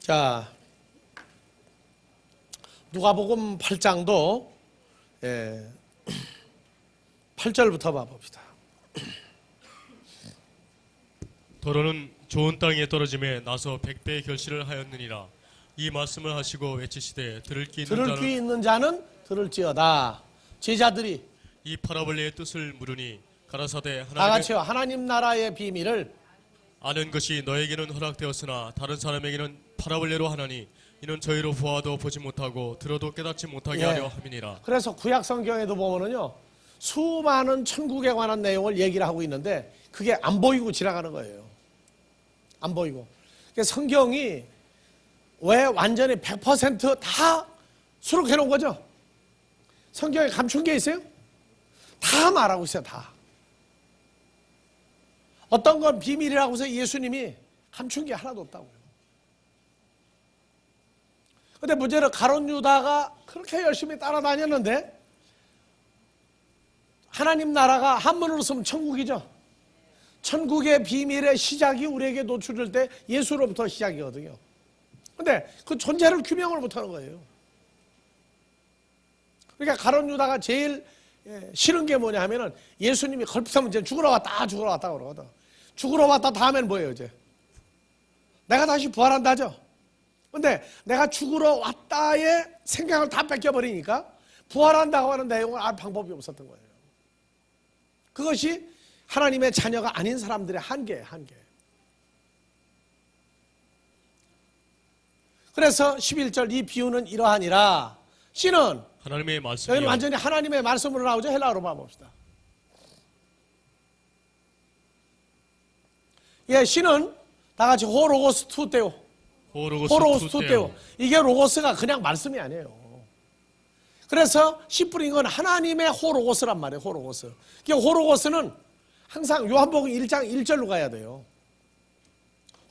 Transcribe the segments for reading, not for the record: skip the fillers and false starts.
자, 누가복음 8장도 8절부터 봐봅시다. 더러는 좋은 땅에 떨어짐에 나서 100배의 결실을 하였느니라. 이 말씀을 하시고 외치시되 들을 귀 있는 자는 들을지어다. 제자들이 이 파라볼레의 뜻을 물으니 가라사대 다 같이요. 하나님 나라의 비밀을 아는 것이 너에게는 허락되었으나 다른 사람에게는 파라볼레로 하나니 이는 저희로 보아도 보지 못하고 들어도 깨닫지 못하게 하려 함이니라. 그래서 구약 성경에도 보면은요, 수많은 천국에 관한 내용을 얘기를 하고 있는데 그게 안 보이고 지나가는 거예요. 안 보이고. 그러니까 성경이 왜 완전히 100% 수록해 놓은 거죠? 성경에 감춘 게 있어요? 다 말하고 있어요. 다. 어떤 건 비밀이라고 해서 예수님이 감춘 게 하나도 없다고요. 근데 문제는 가룟 유다가 그렇게 열심히 따라다녔는데 하나님 나라가 한문으로 쓰면 천국이죠. 천국의 비밀의 시작이 우리에게 노출될 때 예수로부터 시작이거든요. 근데 그 존재를 규명을 못하는 거예요. 그러니까 가룟 유다가 제일 싫은 게 뭐냐 하면은 예수님이 걸핏하면 이제 죽으러 왔다 그러거든. 죽으러 왔다 다음엔 뭐예요 이제? 내가 다시 부활한다죠. 근데 내가 죽으러 왔다의 생각을 다 뺏겨버리니까 부활한다고 하는 내용을 알 방법이 없었던 거예요. 그것이 하나님의 자녀가 아닌 사람들의 한계예요. 한계. 그래서 11절 이 비유는 이러하니라. 씨는 하나님의 말씀이요. 여기는 완전히 하나님의 말씀으로 나오죠. 헬라어로 봐봅시다. 씨는 다 같이 호로고스 투테오. 호로고스 투테오. 이게 로고스가 그냥 말씀이 아니에요. 그래서 씨 뿌린 건 하나님의 호로고스란 말이에요. 호로고스. 호로고스는 항상 요한복음 1장 1절로 가야 돼요.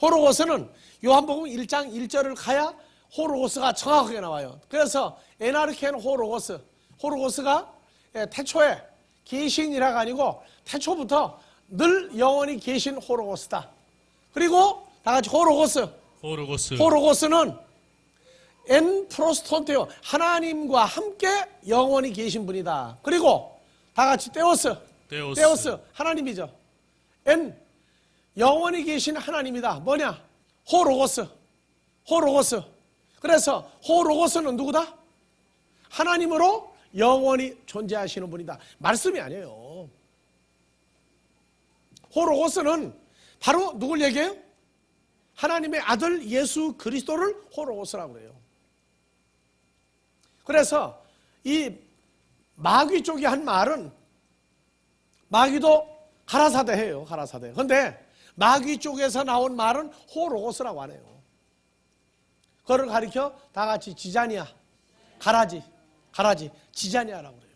호로고스는 요한복음 1장 1절을 가야 호로고스가 정확하게 나와요. 그래서 에나르켄 호로고스. 호로고스가 태초에 계신이라가 아니고 태초부터 늘 영원히 계신 호로고스다. 그리고 다 같이 호로고스는 엔 프로스톤테오 하나님과 함께 영원히 계신 분이다. 그리고 다 같이 데오스 하나님이죠. 엔 영원히 계신 하나님이다. 뭐냐? 호로고스. 그래서 호로고스는 누구다? 하나님으로 영원히 존재하시는 분이다. 말씀이 아니에요. 호로고스는 바로 누굴 얘기해요? 하나님의 아들 예수 그리스도를 호로고스라고 그래요. 그래서 이 마귀 쪽이 한 말은 마귀도 가라사대예요. 가라사대. 그런데 마귀 쪽에서 나온 말은 호로고스라고 하네요. 그거를 가리켜 다 같이 지자니아, 가라지, 지자니아라고 그래요.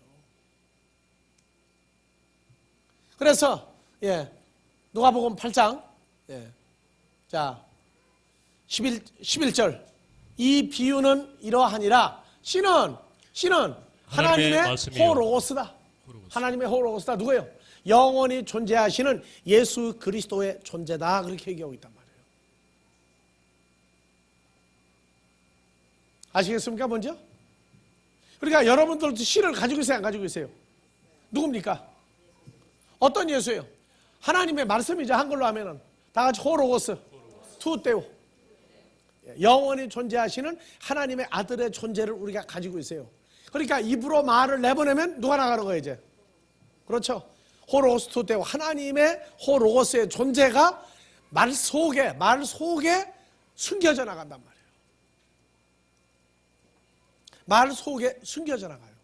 그래서 누가복음 8장 자 11절 이 비유는 이러하니라. 씨는 하나님의 호로고스다. 하나님의 호로고스다. 누구예요? 영원히 존재하시는 예수 그리스도의 존재다. 그렇게 얘기하고 있단 말이에요. 아시겠습니까? 먼저? 그러니까 여러분들도 씨를 가지고 있어요? 안 가지고 있어요? 누굽니까? 어떤 예수예요? 하나님의 말씀이죠. 한글로 하면은 다 같이 호로고스 투테오. 영원히 존재하시는 하나님의 아들의 존재를 우리가 가지고 있어요. 그러니까 입으로 말을 내보내면 누가 나가는 거예요 이제? 그렇죠. 호로고스 투테오 하나님의 호로고스의 존재가 말 속에 숨겨져 나간단 말이에요. 말 속에 숨겨져 나가요.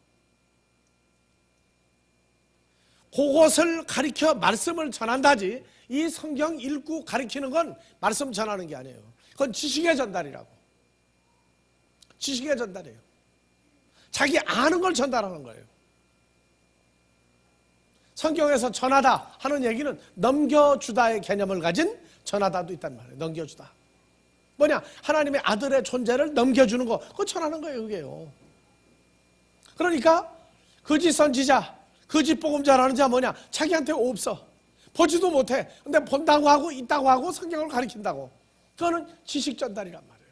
그것을 가리켜 말씀을 전한다지 이 성경 읽고 가리키는 건 말씀 전하는 게 아니에요. 그건 지식의 전달이라고. 지식의 전달이에요. 자기 아는 걸 전달하는 거예요. 성경에서 전하다 하는 얘기는 넘겨주다의 개념을 가진 전하다도 있단 말이에요. 넘겨주다. 뭐냐? 하나님의 아들의 존재를 넘겨주는 거. 그거 전하는 거예요. 그게요. 그러니까 거짓 선지자, 거짓 복음자라는 자 뭐냐? 자기한테 없어. 보지도 못해. 근데 본다고 하고 있다고 하고 성경을 가리킨다고. 그거는 지식 전달이란 말이에요.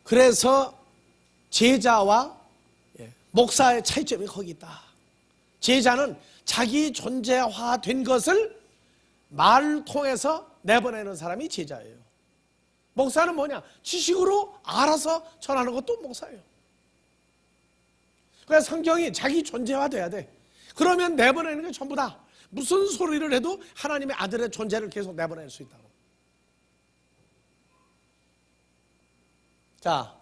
그래서 제자와 목사의 차이점이 거기 있다. 제자는 자기 존재화된 것을 말을 통해서 내보내는 사람이 제자예요. 목사는 뭐냐? 지식으로 알아서 전하는 것도 목사예요. 그래서 성경이 자기 존재화돼야 돼. 그러면 내보내는 게 전부 다 무슨 소리를 해도 하나님의 아들의 존재를 계속 내보낼 수 있다고. 자,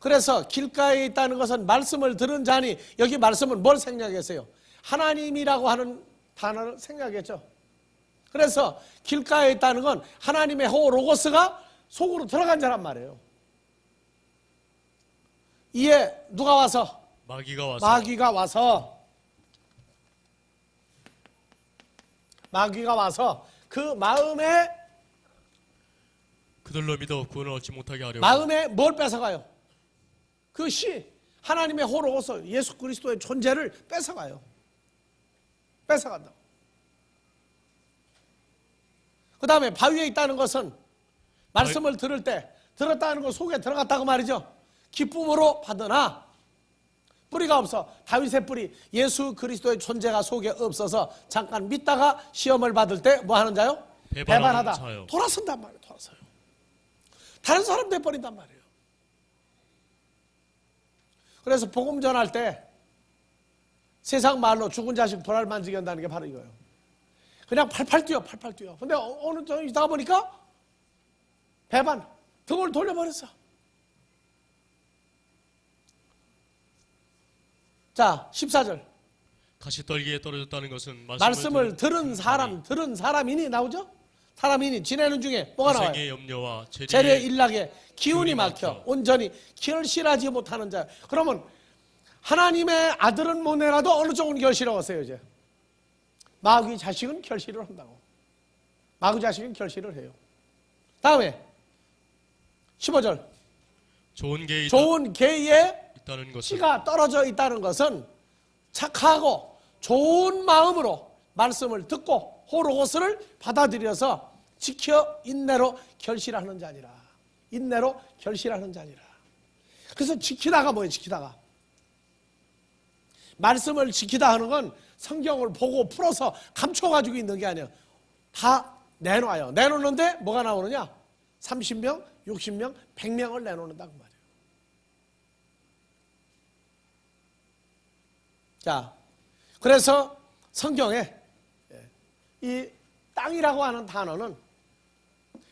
그래서 길가에 있다는 것은 말씀을 들은 자니, 여기 말씀은 뭘 생략했어요? 하나님이라고 하는 단어를 생략했죠. 그래서 길가에 있다는 건 하나님의 호로고스가 속으로 들어간 자란 말이에요. 이에 누가 와서? 마귀가 와서 그 마음에, 그들로 믿어 구원을 얻지 못하게 하려고 마음에 뭘 뺏어가요? 그 시, 하나님의 호로고스 예수 그리스도의 존재를 뺏어가요. 뺏어간다고. 그 다음에 바위에 있다는 것은 말씀을 들을 때 들었다는 것 속에 들어갔다고 말이죠. 기쁨으로 받으나 뿌리가 없어. 다윗의 뿌리, 예수 그리스도의 존재가 속에 없어서 잠깐 믿다가 시험을 받을 때 뭐 하는 자요? 배반하다. 자요. 돌아선단 말이에요. 돌아서요. 다른 사람 돼버린단 말이에요. 그래서 복음 전할 때 세상 말로 죽은 자식 불알 만지게 한다는 게 바로 이거예요. 그냥 팔팔 뛰어. 근데 어느 정도 있다 보니까 배반, 등을 돌려버렸어. 자, 14절. 가시떨기에 떨어졌다는 것은 말씀을 들은 사람이니 나오죠? 사람이니 지내는 중에 뭐가 나와요? 생의 염려와 재리의 일락에 기운이 막혀 온전히 결실하지 못하는 자. 그러면 하나님의 아들은 못 내라도 어느 쪽은 결실하겠어요 이제? 마귀 자식은 결실을 한다고. 마귀 자식은 결실을 해요. 다음에 15절. 좋은 계에 있다는 것은, 씨가 떨어져 있다는 것은 착하고 좋은 마음으로 말씀을 듣고 호로고스를 받아들여서 지켜 인내로 결실하는 자니라. 인내로 결실하는 자니라. 그래서 지키다가 뭐예요? 지키다가 말씀을 지키다 하는 건 성경을 보고 풀어서 감춰가지고 있는 게 아니에요. 다 내놔요. 내놓는데 뭐가 나오느냐? 30명, 60명, 100명을 내놓는다고 말이에요. 자, 그래서 성경에 이 땅이라고 하는 단어는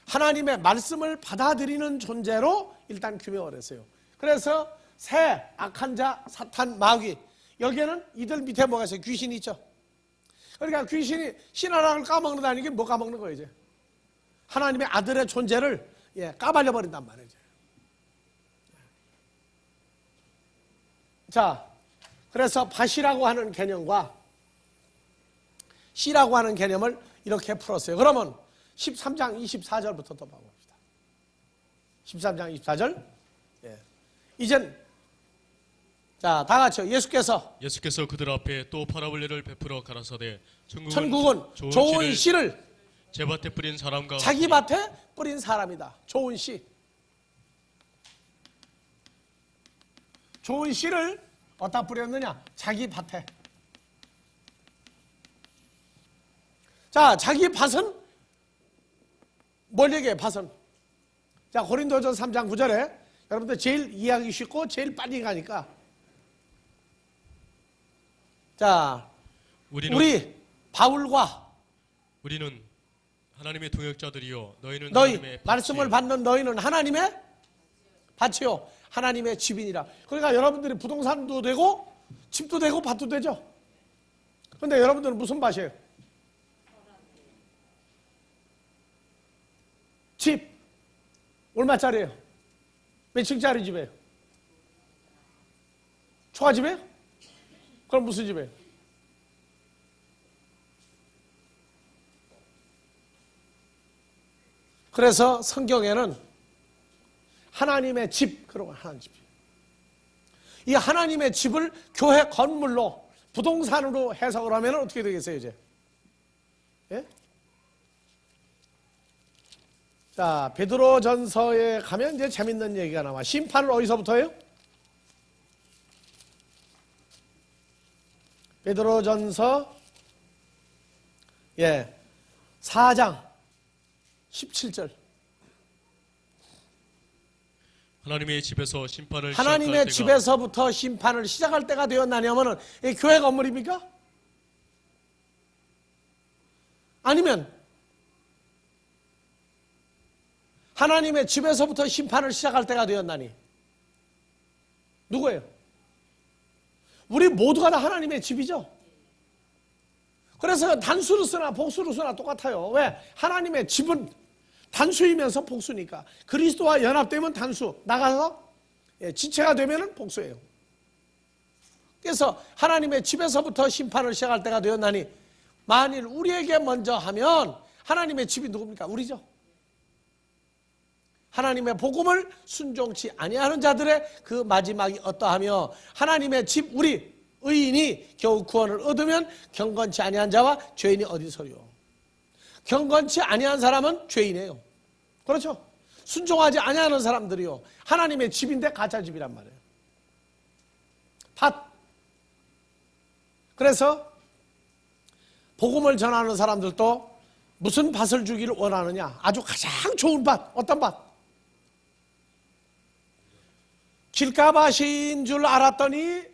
하나님의 말씀을 받아들이는 존재로 일단 규명을 했어요. 그래서 새, 악한 자, 사탄, 마귀, 여기에는 이들 밑에 뭐가 있어요? 귀신이 있죠. 그러니까 귀신이 신하락을 까먹는다는 게 뭐 까먹는 거예요 이제? 하나님의 아들의 존재를 까발려 버린단 말이죠. 자, 그래서 밭이라고 하는 개념과 씨라고 하는 개념을 이렇게 풀었어요. 그러면 13장 24절부터 또 봐봅시다. 13장 24절. 이젠 자, 다 같이요. 예수께서 그들 앞에 또 파라볼레를 베풀어 가라사대 천국은 좋은 씨를 제 밭에 뿌린 사람과 자기 밭에 뿌린 사람이다. 좋은 씨. 좋은 씨를 어디다 뿌렸느냐? 자기 밭에. 자, 자기 밭은 뭘 얘기해? 밭은. 자, 고린도전서 3장 9절에 여러분들 제일 이해하기 쉽고 제일 빨리 가니까. 자, 우리 바울과 우리는 하나님의 동역자들이요 너희는 너희 하나님의 말씀을 받는 너희는 하나님의 밭이요 하나님의 집이니라. 그러니까 여러분들이 부동산도 되고 집도 되고 밭도 되죠. 그런데 여러분들은 무슨 밭이에요? 집 얼마짜리예요? 몇 층짜리 집이에요? 초가집이에요? 그럼 무슨 집이에요? 그래서 성경에는 하나님의 집, 그러고 하나님 집. 이 하나님의 집을 교회 건물로 부동산으로 해석을 하면 어떻게 되겠어요, 이제? 예? 자, 베드로전서에 가면 이제 재밌는 얘기가 나와. 심판을 어디서부터 해요? 베드로전서 4장 17절. 하나님의 집에서 심판을 하나님의 시작할 때가 집에서부터 심판을 시작할 때가 되었나냐면은 이 교회 건물입니까? 아니면 하나님의 집에서부터 심판을 시작할 때가 되었나니? 누구예요? 우리 모두가 다 하나님의 집이죠. 그래서 단수로 쓰나 복수로 쓰나 똑같아요. 왜? 하나님의 집은 단수이면서 복수니까. 그리스도와 연합되면 단수, 나가서 지체가 되면 복수예요. 그래서 하나님의 집에서부터 심판을 시작할 때가 되었나니, 만일 우리에게 먼저 하면 하나님의 집이 누굽니까? 우리죠. 하나님의 복음을 순종치 아니하는 자들의 그 마지막이 어떠하며, 하나님의 집 우리 의인이 겨우 구원을 얻으면 경건치 아니한 자와 죄인이 어디서요? 경건치 아니한 사람은 죄인이에요. 그렇죠? 순종하지 아니하는 사람들이요, 하나님의 집인데 가짜 집이란 말이에요. 밭. 그래서 복음을 전하는 사람들도 무슨 밭을 주기를 원하느냐? 아주 가장 좋은 밭. 어떤 밭? 길가밭인 줄 알았더니,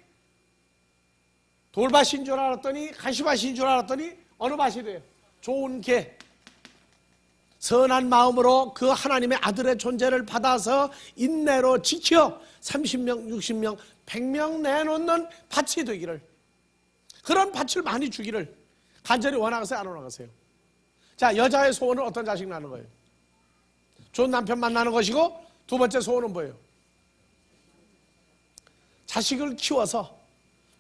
돌밭인 줄 알았더니, 가시밭인 줄 알았더니 어느 밭이 돼요? 좋은 개. 선한 마음으로 그 하나님의 아들의 존재를 받아서 인내로 지켜 30명, 60명, 100명 내놓는 밭이 되기를, 그런 밭을 많이 주기를 간절히 원하세요, 안 원하세요? 자, 여자의 소원은 어떤 자식 낳는 거예요? 좋은 남편 만나는 것이고, 두 번째 소원은 뭐예요? 자식을 키워서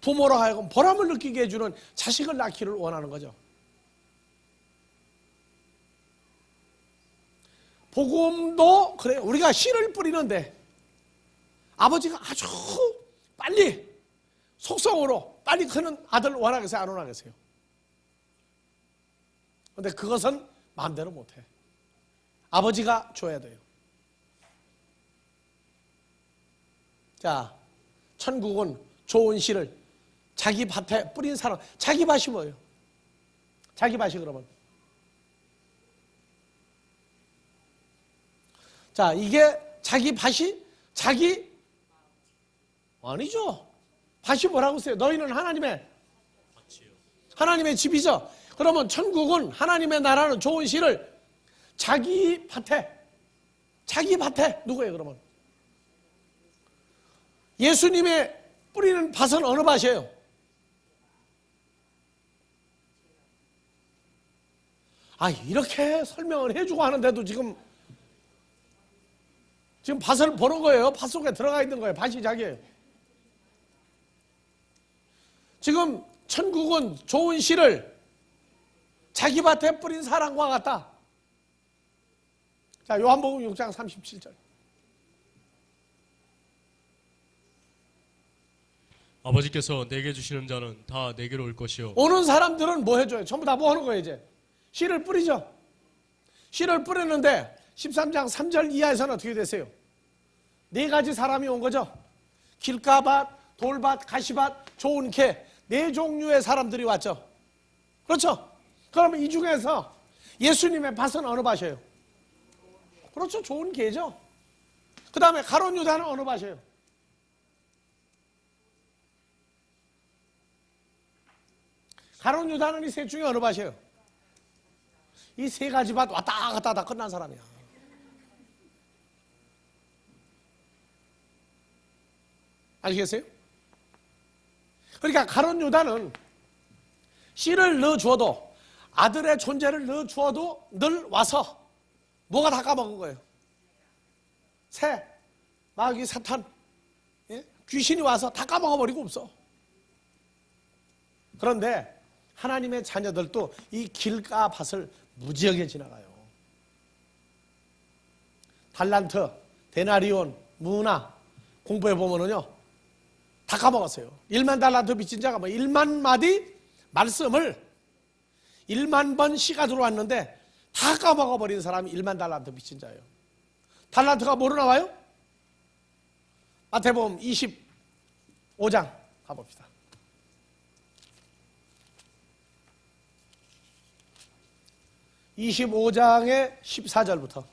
부모로 하여금 보람을 느끼게 해주는 자식을 낳기를 원하는 거죠. 복음도 그래요. 우리가 씨를 뿌리는데 아버지가 아주 빨리 속성으로 빨리 크는 아들을 원하겠어요, 안 원하겠어요? 그런데 그것은 마음대로 못해. 아버지가 줘야 돼요. 자, 천국은 좋은 씨를 자기 밭에 뿌린 사람. 자기 밭이 뭐예요? 자기 밭이 그러면, 자, 이게 자기 밭이 자기 아니죠. 밭이 뭐라고 써요? 너희는 하나님의 집이죠. 그러면 천국은, 하나님의 나라는 좋은 씨를 자기 밭에 누구예요 그러면? 예수님의 뿌리는 밭은 어느 밭이에요? 이렇게 설명을 해주고 하는데도 지금 밭을 보는 거예요. 밭 속에 들어가 있는 거예요. 밭이 자기예요. 지금 천국은 좋은 씨를 자기 밭에 뿌린 사람과 같다. 자, 요한복음 6장 37절. 아버지께서 내게 주시는 자는 다 내게로 올 것이요, 오는 사람들은 뭐 해줘요? 전부 다 뭐 하는 거예요? 이제 씨를 뿌리죠. 씨를 뿌렸는데 13장 3절 이하에서는 어떻게 됐어요? 네 가지 사람이 온 거죠. 길가밭, 돌밭, 가시밭, 좋은 개, 네 종류의 사람들이 왔죠. 그렇죠? 그러면 이 중에서 예수님의 밭은 어느 밭이에요? 그렇죠, 좋은 개죠. 그 다음에 가룟 유다는 어느 밭이에요? 가룟 유다는 이 셋 중에 어느 밭이에요? 이 세 가지 밭 왔다 갔다 다 끝난 사람이야. 아시겠어요? 그러니까 가룟 유다는 씨를 넣어 주어도, 아들의 존재를 넣어 주어도 늘 와서 뭐가 다 까먹은 거예요? 새, 마귀, 사탄, 귀신이 와서 다 까먹어버리고 없어. 그런데 하나님의 자녀들도 이 길가 밭을 무지하게 지나가요. 달란트, 데나리온, 문화 공부해보면은요, 다 까먹었어요. 1만 달란트 빚진 자가 1만 마디 말씀을 1만 번 시가 들어왔는데 다 까먹어버린 사람이 1만 달란트 빚진 자예요. 달란트가 뭐로 나와요? 마태복음 25장 가봅시다. 25장의 14절부터.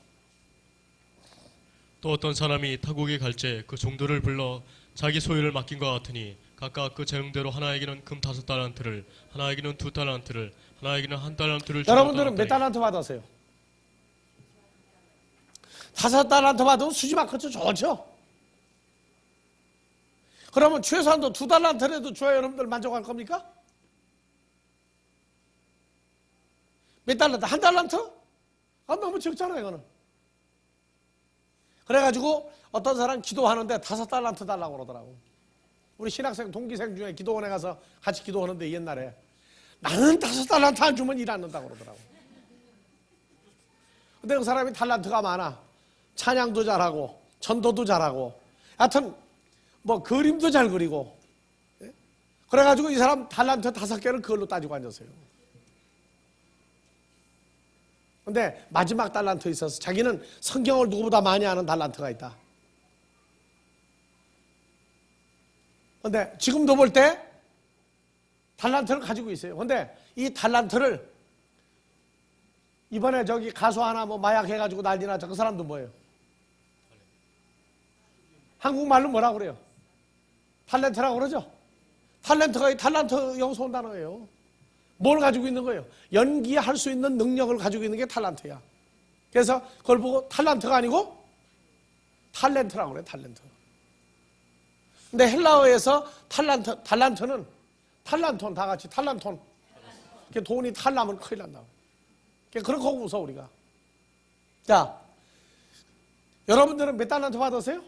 또 어떤 사람이 타국에 갈제 그 종들을 불러 자기 소유를 맡긴 것 같으니 각각 그 재능대로 하나에게는 금 5달란트를, 하나에게는 2달란트를, 하나에게는 1달란트를 주고 여러분들은 몇 달란트 받았어요? 5달란트 받으면 수지만큼 좋죠. 그러면 최소한도 2달란트라도 줘야 여러분들 만족할 겁니까? 몇 달란트? 1달란트? 아, 너무 적잖아요, 이거는. 그래가지고 어떤 사람 기도하는데 5달란트 달라고 그러더라고. 우리 신학생 동기생 중에 기도원에 가서 같이 기도하는데 옛날에 나는 5달란트 안 주면 일 안 한다고 그러더라고. 근데 그 사람이 달란트가 많아. 찬양도 잘하고 전도도 잘하고 하여튼 뭐 그림도 잘 그리고. 그래가지고 이 사람 달란트 5개를 그걸로 따지고 앉았어요. 근데 마지막 달란트 있어서 자기는 성경을 누구보다 많이 아는 달란트가 있다. 근데 지금도 볼 때 달란트를 가지고 있어요. 근데 이 달란트를 이번에 저기 가수 하나 뭐 마약 해가지고 난리 나죠. 그 사람도 뭐예요? 한국말로 뭐라고 그래요? 탤런트라고 그러죠? 탤런트가 이 탤런트 영서 온 단어예요. 뭘 가지고 있는 거예요? 연기할 수 있는 능력을 가지고 있는 게 탤런트야. 그래서 그걸 보고 탤런트가 아니고 탤런트라고 그래요. 탤런트. 근데 헬라어에서 달란트는 탈란톤 다 같이 탈란톤. 돈이 탈나면 큰일 난다고. 그렇게 웃어 우리가. 자, 여러분들은 몇 달란트 받으세요?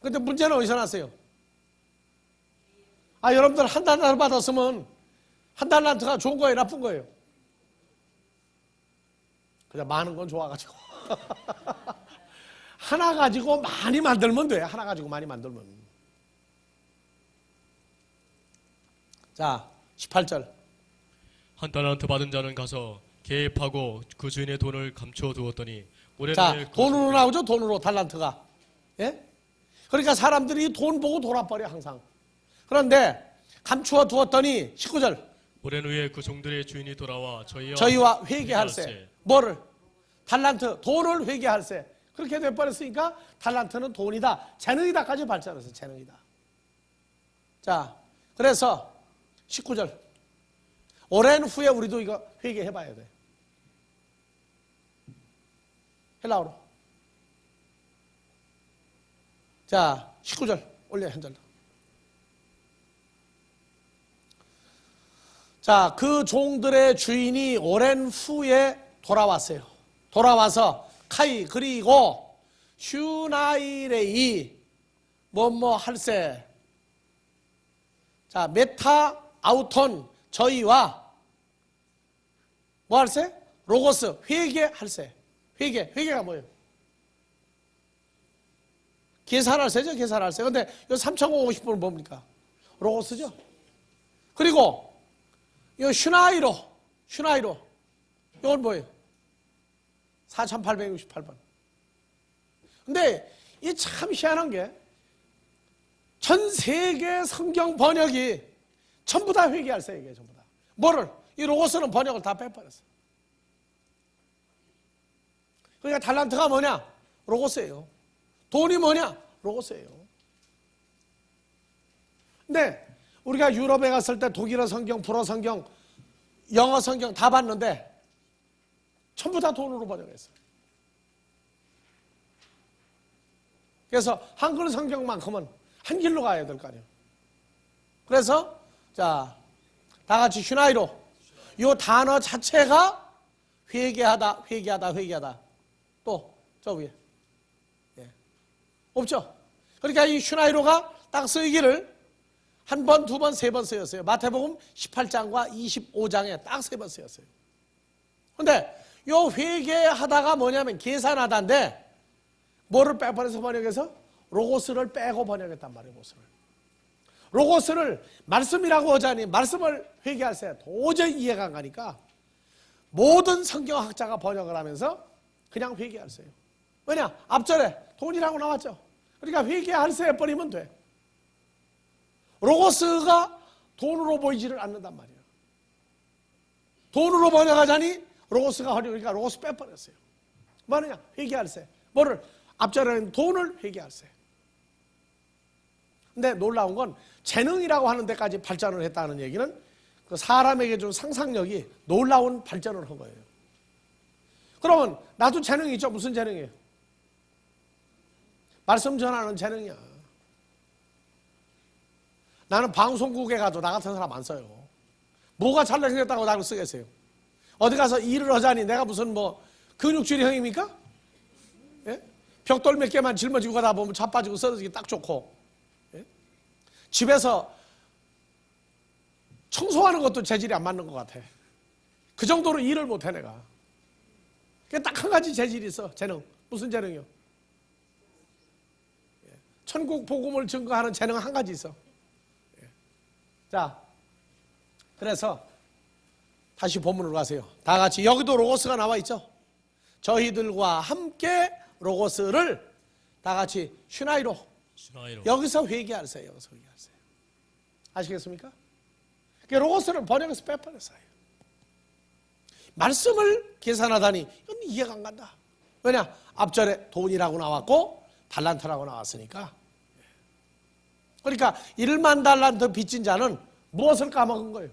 근데 문제는 어디서 났어요? 아, 여러분들 1달란트 받았으면 1달란트가 좋은 거예요, 나쁜 거예요? 그냥 많은 건 좋아가지고. 하나 가지고 많이 만들면 돼. 하나 가지고 많이 만들면. 자, 18절. 1달란트 받은 자는 가서 개입하고 그 주인의 돈을 감춰 두었더니 자, 돈으로 나오죠? 돈으로 달란트가. 예? 그러니까 사람들이 돈 보고 돌아버려 항상. 그런데 감추어 두었더니 19절. 오랜 후에 그 종들의 주인이 돌아와 저희와 회개할세. 뭐를? 달란트, 돈을 회개할세. 그렇게 돼버렸으니까 달란트는 돈이다, 재능이다까지 발전해서 재능이다. 자, 그래서 19절. 오랜 후에 우리도 이거 회개해봐야 돼. 헬라어로. 자, 19절 올려 한 절. 자, 그 종들의 주인이 오랜 후에 돌아왔어요. 돌아와서 카이 그리고 슈나이레이 뭐뭐 할세. 자, 메타 아우톤 저희와 뭐 할세? 로고스 회개할세. 회개가 뭐예요? 계산할세죠, 계산할세. 근데 이 3,550분은 뭡니까? 로고스죠. 그리고 이 슈나이로 이건 뭐예요? 4,868번. 근데 이 참 희한한 게 전 세계 성경 번역이 전부 다 회개할세 이게 전부 다. 뭐를? 이 로고스는 번역을 다 빼버렸어. 그러니까 달란트가 뭐냐? 로고스예요. 돈이 뭐냐? 로고스예요. 근데 우리가 유럽에 갔을 때 독일어 성경, 불어 성경, 영어 성경 다 봤는데 전부 다 돈으로 번역했어요. 그래서 한글 성경만큼은 한 길로 가야 될 거 아니에요. 그래서 자, 다 같이 슈나이로. 이 단어 자체가 회개하다. 또 저 위에 없죠. 그러니까 이 슈나이로가 딱 쓰이기를 한 번, 두 번, 세 번 쓰였어요. 마태복음 18장과 25장에 딱 세 번 쓰였어요. 근데 요 회개하다가 뭐냐면 계산하다인데 뭐를 빼버려서 번역해서 로고스를 빼고 번역했단 말이에요. 로고스를 말씀이라고 하자니 말씀을 회개할세 도저히 이해가 안 가니까 모든 성경학자가 번역을 하면서 그냥 회개할세요. 왜냐? 앞절에 돈이라고 나왔죠. 그러니까 회개할세 버리면 돼. 로고스가 돈으로 보이지를 않는단 말이에요. 돈으로 번역하자니 로고스가 허리니까 로고스 빼버렸어요. 뭐냐? 회개할세. 뭐를? 앞절에는 돈을 회개할세. 근데 놀라운 건 재능이라고 하는 데까지 발전을 했다는 얘기는 그 사람에게 준 상상력이 놀라운 발전을 한 거예요. 그러면 나도 재능이 있죠. 무슨 재능이에요? 말씀 전하는 재능이야. 나는 방송국에 가도 나 같은 사람 안 써요. 뭐가 잘생겼다고 나를 쓰겠어요? 어디 가서 일을 하자니 내가 무슨 뭐 근육질의 형입니까? 예? 벽돌 몇 개만 짊어지고 가다 보면 자빠지고 쓰러지기 딱 좋고, 예? 집에서 청소하는 것도 재질이 안 맞는 것 같아. 그 정도로 일을 못해 내가. 딱 한 가지 재질이 있어. 재능. 무슨 재능이요? 천국 복음을 증거하는 재능 한 가지 있어. 자, 그래서 다시 본문으로 가세요. 다 같이 여기도 로고스가 나와 있죠. 저희들과 함께 로고스를 다 같이 슈나이로. 여기서 회개하세요. 여기서 회개하세요. 아시겠습니까? 로고스를 번역해서 빼버렸어요. 말씀을 계산하다니 이건 이해가 안 간다. 왜냐? 앞절에 돈이라고 나왔고 달란트라고 나왔으니까. 그러니까 1만 달란트 빚진 자는 무엇을 까먹은 거예요?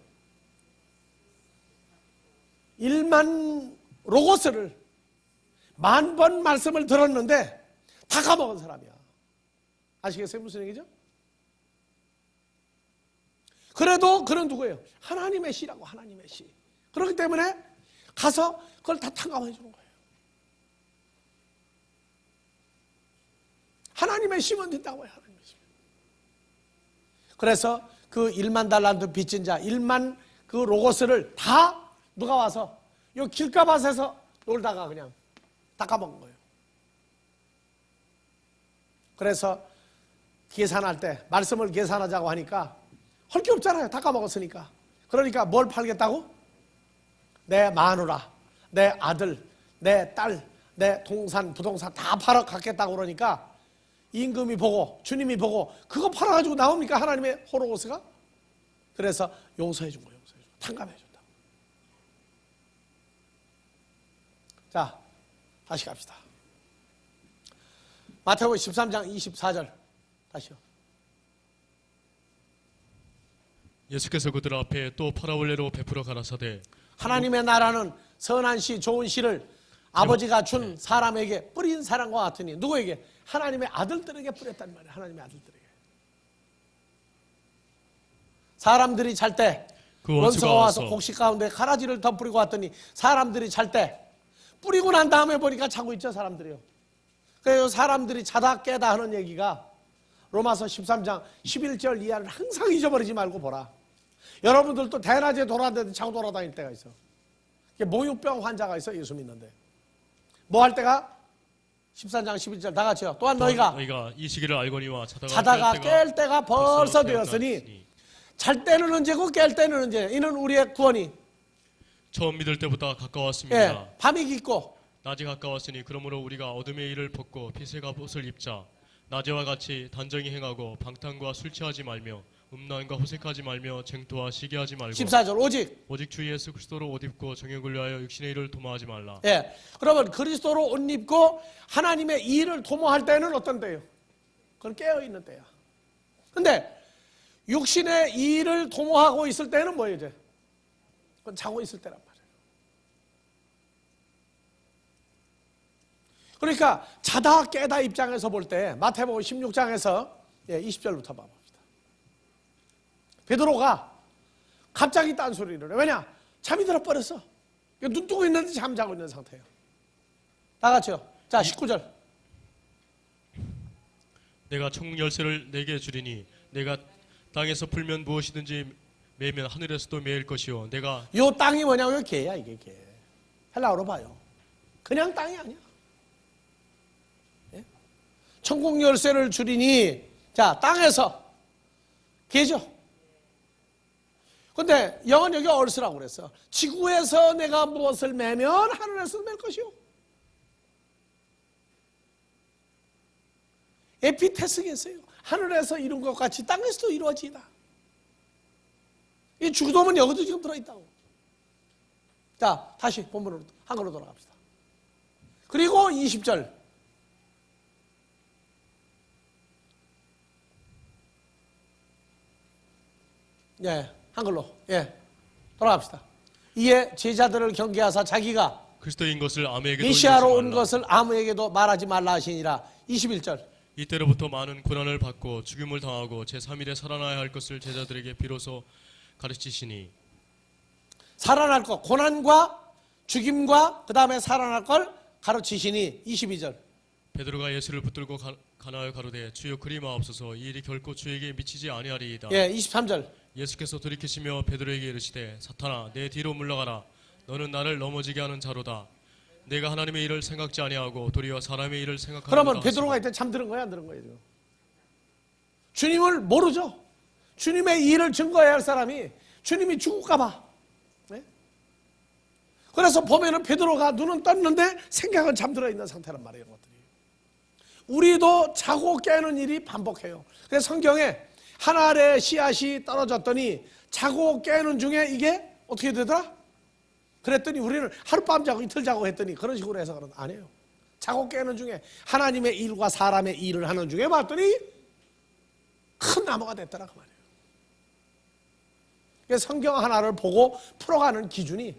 1만 로고스를 10,000번 말씀을 들었는데 다 까먹은 사람이야. 아시겠어요? 무슨 얘기죠? 그래도 그는 누구예요? 하나님의 씨라고. 하나님의 씨. 그렇기 때문에 가서 그걸 다 탕감해 주는 거예요. 하나님의 씨면 된다고 해요. 하나님의 씨. 그래서 그 1만 달란트 빚진 자 1만 그 로고스를 다 누가 와서 요 길가밭에서 놀다가 그냥 다 까먹은 거예요. 그래서 계산할 때 말씀을 계산하자고 하니까 할 게 없잖아요. 다 까먹었으니까. 그러니까 뭘 팔겠다고? 내 마누라, 내 아들, 내 딸, 내 동산, 부동산 다 팔아 갖겠다고 그러니까 임금이 보고 주님이 보고 그거 팔아가지고 나옵니까? 하나님의 호로고스가? 그래서 용서해 준 거예요. 용서해 준 거. 탕감해 준다. 자, 다시 갑시다. 마태복음 13장 24절 다시요. 예수께서 그들 앞에 또 파라볼레로 베풀어 가라사대 하나님의 나라는 선한 씨, 좋은 씨를 아버지가 준 사람에게 뿌린 사랑과 같으니 누구에게? 하나님의 아들들에게 뿌렸단 말이에요. 하나님의 아들들에게. 사람들이 잘 때 그 원수가 와서 곡식 가운데 가라지를 덧뿌리고 왔더니 사람들이 잘 때 뿌리고 난 다음에 보니까 자고 있죠. 사람들이요. 그래서 사람들이 자다 깨다 하는 얘기가 로마서 13장 11절 이하를 항상 잊어버리지 말고 보라. 여러분들도 대낮에 돌아다니는데 자고 돌아다닐 때가 있어. 모유병 환자가 있어. 예수 믿는데 뭐 할 때가? 13장 11절 다 같이요. 또한 너희가 이 시기를 알거니와 자다가 깰 때가 벌써 되었으니 잘 때는 언제고 깰 때는 언제. 이는 우리의 구원이 처음 믿을 때보다 가까웠습니다. 밤이 깊고 낮이 가까웠으니 그러므로 우리가 어둠의 일을 벗고 빛의 갑옷을 입자. 낮에와 같이 단정히 행하고 방탕과 술 취하지 말며 음란과 호색하지 말며 쟁토와 시기하지 말고 14절 오직 주 예수 그리스도로 옷 입고 정욕을 위하여 육신의 일을 도모하지 말라. 그러면 그리스도로 옷 입고 하나님의 일을 도모할 때는 어떤 때예요? 그건 깨어있는 때야. 근데 육신의 일을 도모하고 있을 때는 뭐예요? 이제? 그건 자고 있을 때란 말이에요. 그러니까 자다 깨다 입장에서 볼 때 마태복음 16장에서 20절부터 봐봅니다. 베드로가 갑자기 딴소리를 해. 왜냐? 잠이 들어버렸어. 눈 뜨고 있는데 잠자고 있는 상태예요. 다 같이요. 자, 19절. 내가 천국 열쇠를 내게 주리니 내가 땅에서 풀면 무엇이든지 매면 하늘에서도 매일 것이요. 내가 요 땅이 뭐냐고요? 개야, 이게 개. 헬라어로 봐요. 그냥 땅이 아니야. 예? 천국 열쇠를 주리니 자, 땅에서 개죠. 근데 영은 여기 얼스라고 그랬어. 지구에서 내가 무엇을 매면 하늘에서 맬 것이요. 에피테스겠어요. 하늘에서 이룬 것 같이 땅에서도 이루어지다. 이 주도문 여기도 지금 들어있다고. 자, 다시 본문으로 한글로 돌아갑시다. 그리고 20절. 예, 한글로. 예, 돌아갑시다. 이에 제자들을 경계하사 자기가 그리스도인 것을 아무에게도 메시아로 이르지 온 말라. 것을 아무에게도 말하지 말라 하시니라. 21절. 이때로부터 많은 고난을 받고 죽임을 당하고 제3일에 살아나야 할 것을 제자들에게 비로소 가르치시니. 살아날 것, 고난과 죽임과 그 다음에 살아날 걸 가르치시니. 22절. 베드로가 예수를 붙들고 가나여 가로되 주여 그리 마옵소서 이 일이 결코 주에게 미치지 아니하리이다. 예, 23절. 예수께서 돌이키시며 베드로에게 이르시되 사탄아 내 뒤로 물러가라 너는 나를 넘어지게 하는 자로다. 내가 하나님의 일을 생각지 아니하고 도리어 사람의 일을 생각하노라. 그러면 베드로가 이때 잠드는 거야, 안 들은 거예요? 지금? 주님을 모르죠. 주님의 일을 증거해야 할 사람이 주님이 죽을까 봐. 네? 그래서 보면은 베드로가 눈은 떴는데 생각은 잠들어 있는 상태란 말이에요. 이런 것들이. 우리도 자고 깨는 일이 반복해요. 그래서 성경에 하늘에 씨앗이 떨어졌더니 자고 깨는 중에 이게 어떻게 되더라? 그랬더니 우리는 하룻밤 자고 이틀 자고 했더니 그런 식으로 해석은 안 해요. 자고 깨는 중에 하나님의 일과 사람의 일을 하는 중에 봤더니 큰 나무가 됐더라 그 말이에요. 그래서 성경 하나를 보고 풀어가는 기준이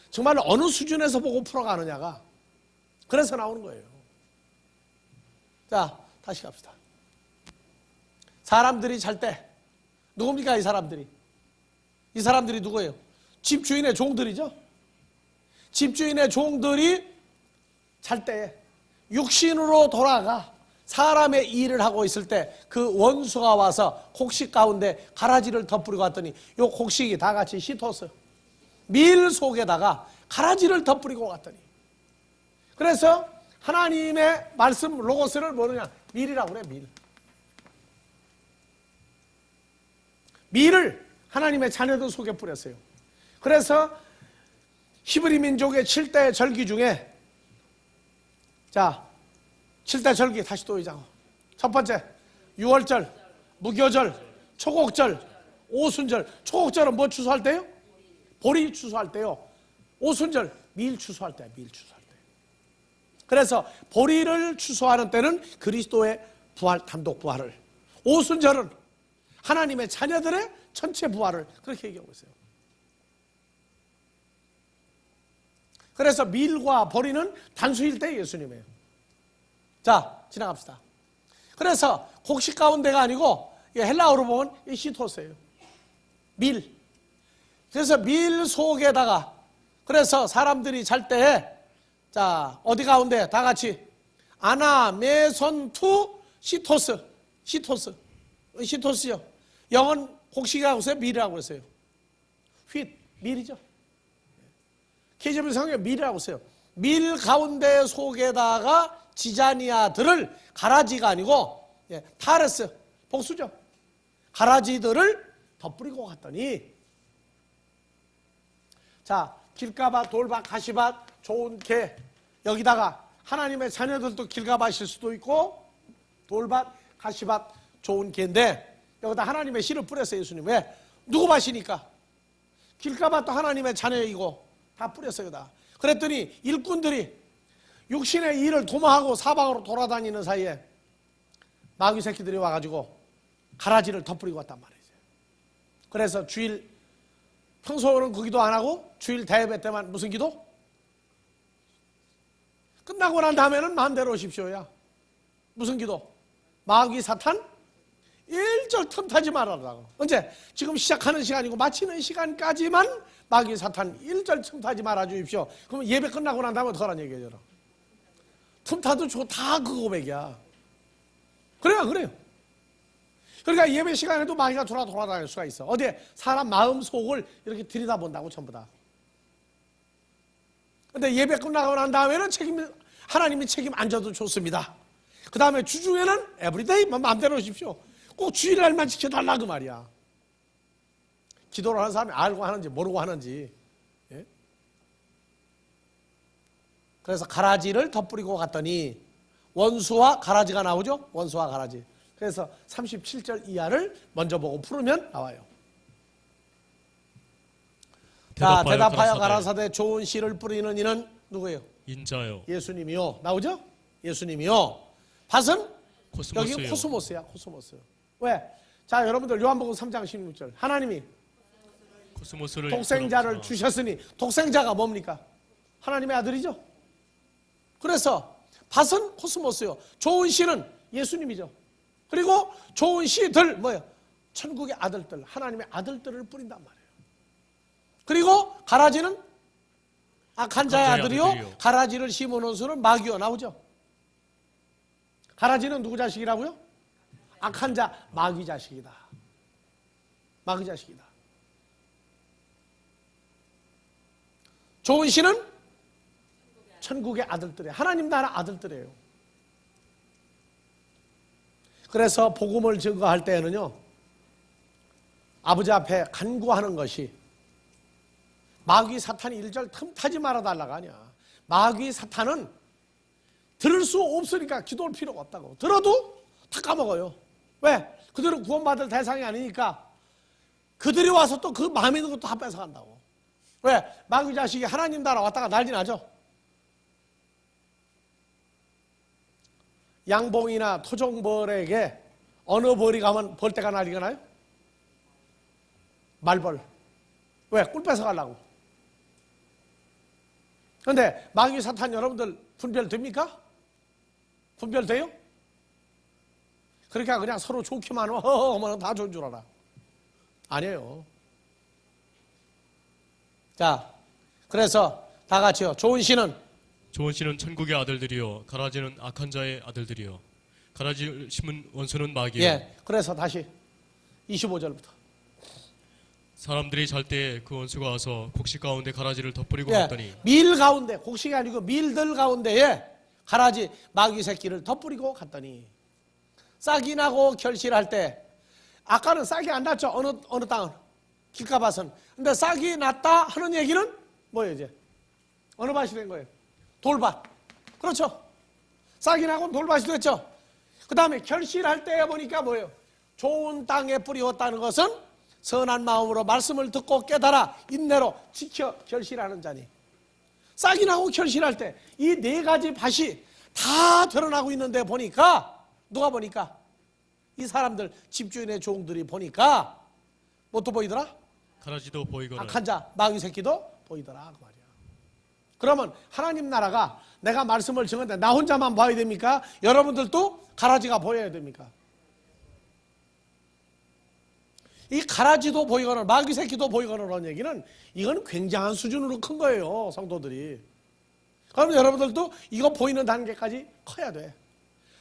정말 어느 수준에서 보고 풀어가느냐가 그래서 나오는 거예요. 자, 다시 갑시다. 사람들이 잘 때 누굽니까 이 사람들이? 이 사람들이 누구예요? 집주인의 종들이죠. 집주인의 종들이 잘 때 육신으로 돌아가 사람의 일을 하고 있을 때 그 원수가 와서 곡식 가운데 가라지를 덧뿌리고 왔더니 요 곡식이 다 같이 시토스 밀 속에다가 가라지를 덧뿌리고 왔더니 그래서 하나님의 말씀 로고스를 뭐느냐? 밀이라고 그래. 밀을 하나님의 자녀들 속에 뿌렸어요. 그래서 히브리 민족의 7대 절기 중에 자 7대 절기 다시 또 이자고 첫 번째 유월절, 무교절, 초곡절, 오순절. 초곡절은 뭐 추수할 때요? 보리 추수할 때요. 오순절 밀 추수할 때야. 밀 추수할 때. 그래서 보리를 추수하는 때는 그리스도의 부활, 단독 부활을, 오순절은 하나님의 자녀들의 전체 부활을 그렇게 얘기하고 있어요. 그래서 밀과 보리는 단수일 때 예수님이에요. 자, 지나갑시다. 그래서 곡식 가운데가 아니고 헬라어로 보면 이 시토스예요. 밀. 그래서 밀 속에다가 그래서 사람들이 잘 때 자, 어디 가운데 다 같이 아나 메손 투 시토스. 시토스요. 영은 곡식이라고 했어요? 밀이라고 했어요? 휙, 밀이죠. KJV 성경 밀이라고 했어요. 밀 가운데 속에다가 지자니아들을 가라지가 아니고 타레스, 복수죠. 가라지들을 덧뿌리고 갔더니 자, 길가밭, 돌밭, 가시밭, 좋은 개 여기다가 하나님의 자녀들도 길가밭일 수도 있고 돌밭, 가시밭, 좋은 개인데 여기다 하나님의 씨를 뿌렸어요. 예수님. 왜? 누구 밭이니까? 길가밭도 하나님의 자녀이고 다 뿌렸어요. 다. 그랬더니 일꾼들이 육신의 일을 도모하고 사방으로 돌아다니는 사이에 마귀 새끼들이 와가지고 가라지를 덧뿌리고 왔단 말이죠. 그래서 주일 평소는 그 기도 안 하고 주일 대예배 때만 무슨 기도? 끝나고 난 다음에는 마음대로 오십시오야. 무슨 기도? 마귀 사탄 1절 틈타지 말아라고. 언제? 지금 시작하는 시간이고 마치는 시간까지만 마귀 사탄 1절 틈타지 말아 주십시오. 그럼 예배 끝나고 난 다음에 어떡하라는 얘기예요. 틈타도 다 그 고백이야. 그래요. 그러니까 예배 시간에도 마귀가 돌아다닐 수가 있어. 어디에? 사람 마음 속을 이렇게 들여다본다고 전부 다. 근데 예배 끝나고 난 다음에는 하나님이 책임 안 져도 좋습니다. 그 다음에 주중에는 에브리데이 마음대로 오십시오. 꼭 주일날만 지켜달라 그 말이야. 기도를 하는 사람이 알고 하는지 모르고 하는지. 예? 그래서 가라지를 덧뿌리고 갔더니 원수와 가라지가 나오죠. 원수와 가라지. 그래서 37절 이하를 먼저 보고 풀으면 나와요. 자, 대답하여 가라사대 좋은 씨를 뿌리는 이는 누구예요? 인자요. 예수님이요. 나오죠? 예수님이요. 밭은? 코스모스요. 여기 코스모스야. 코스모스. 왜? 자, 여러분들 요한복음 3장 16절. 하나님이 코스모스를 독생자를 주셨으니 독생자가 뭡니까? 하나님의 아들이죠. 그래서 밭은 코스모스요. 좋은 씨는 예수님이죠. 그리고 좋은 씨들 뭐예요? 천국의 아들들, 하나님의 아들들을 뿌린단 말이에요. 그리고 가라지는 악한 자의 아들이요. 가라지를 심어놓은 수는 마귀요. 나오죠. 가라지는 누구 자식이라고요? 악한 자, 마귀 자식이다. 마귀 자식이다. 좋은 씨는 천국의 아들들이에요. 하나님 나라 아들들이에요. 그래서 복음을 증거할 때에는요, 아버지 앞에 간구하는 것이 마귀 사탄이 일절 틈타지 말아달라가 아니야. 마귀 사탄은 들을 수 없으니까 기도할 필요가 없다고. 들어도 다 까먹어요. 왜? 그들은 구원받을 대상이 아니니까 그들이 와서 또 그 마음에 있는 것도 다 뺏어간다고. 왜? 마귀 자식이 하나님 나라 왔다가 난리 나죠. 양봉이나 토종벌에게 어느 벌이 가면 벌떼가 난리가 나요? 말벌. 왜? 꿀 뺏어가려고. 그런데 마귀 사탄 여러분들 분별됩니까? 분별돼요? 그러니까 그냥 서로 좋기만 하면 다 좋은 줄 알아. 아니에요. 자, 그래서 다 같이요. 좋은 씨는 천국의 아들들이요. 가라지는 악한 자의 아들들이요. 가라지를 심은 원수는 마귀요. 예. 그래서 다시 25절부터. 사람들이 잘 때 그 원수가 와서 곡식 가운데 가라지를 덧뿌리고 예. 갔더니 밀 가운데, 곡식이 아니고 밀들 가운데에 가라지 마귀 새끼를 덧뿌리고 갔더니 싹이 나고 결실할 때, 아까는 싹이 안 났죠. 어느 땅은 길가밭은. 근데 싹이 났다 하는 얘기는 뭐예요? 이제 어느 밭이 된 거예요? 돌밭. 그렇죠. 싹이 나고 돌밭이 됐죠. 그 다음에 결실할 때 보니까 뭐예요? 좋은 땅에 뿌리었다는 것은 선한 마음으로 말씀을 듣고 깨달아 인내로 지켜 결실하는 자니. 싹이 나고 결실할 때 이 네 가지 밭이 다 드러나고 있는데 보니까, 누가 보니까? 이 사람들, 집주인의 종들이 보니까 뭐또 보이더라? 가라지도 보이거늘. 악한 자, 마귀 새끼도 보이더라 그 말이야. 그러면 하나님 나라가 내가 말씀을 증언데 나 혼자만 봐야 됩니까? 여러분들도 가라지가 보여야 됩니까? 이 가라지도 보이거늘 마귀 새끼도 보이거늘라는 얘기는 이건 굉장한 수준으로 큰 거예요, 성도들이. 그럼 여러분들도 이거 보이는 단계까지 커야 돼.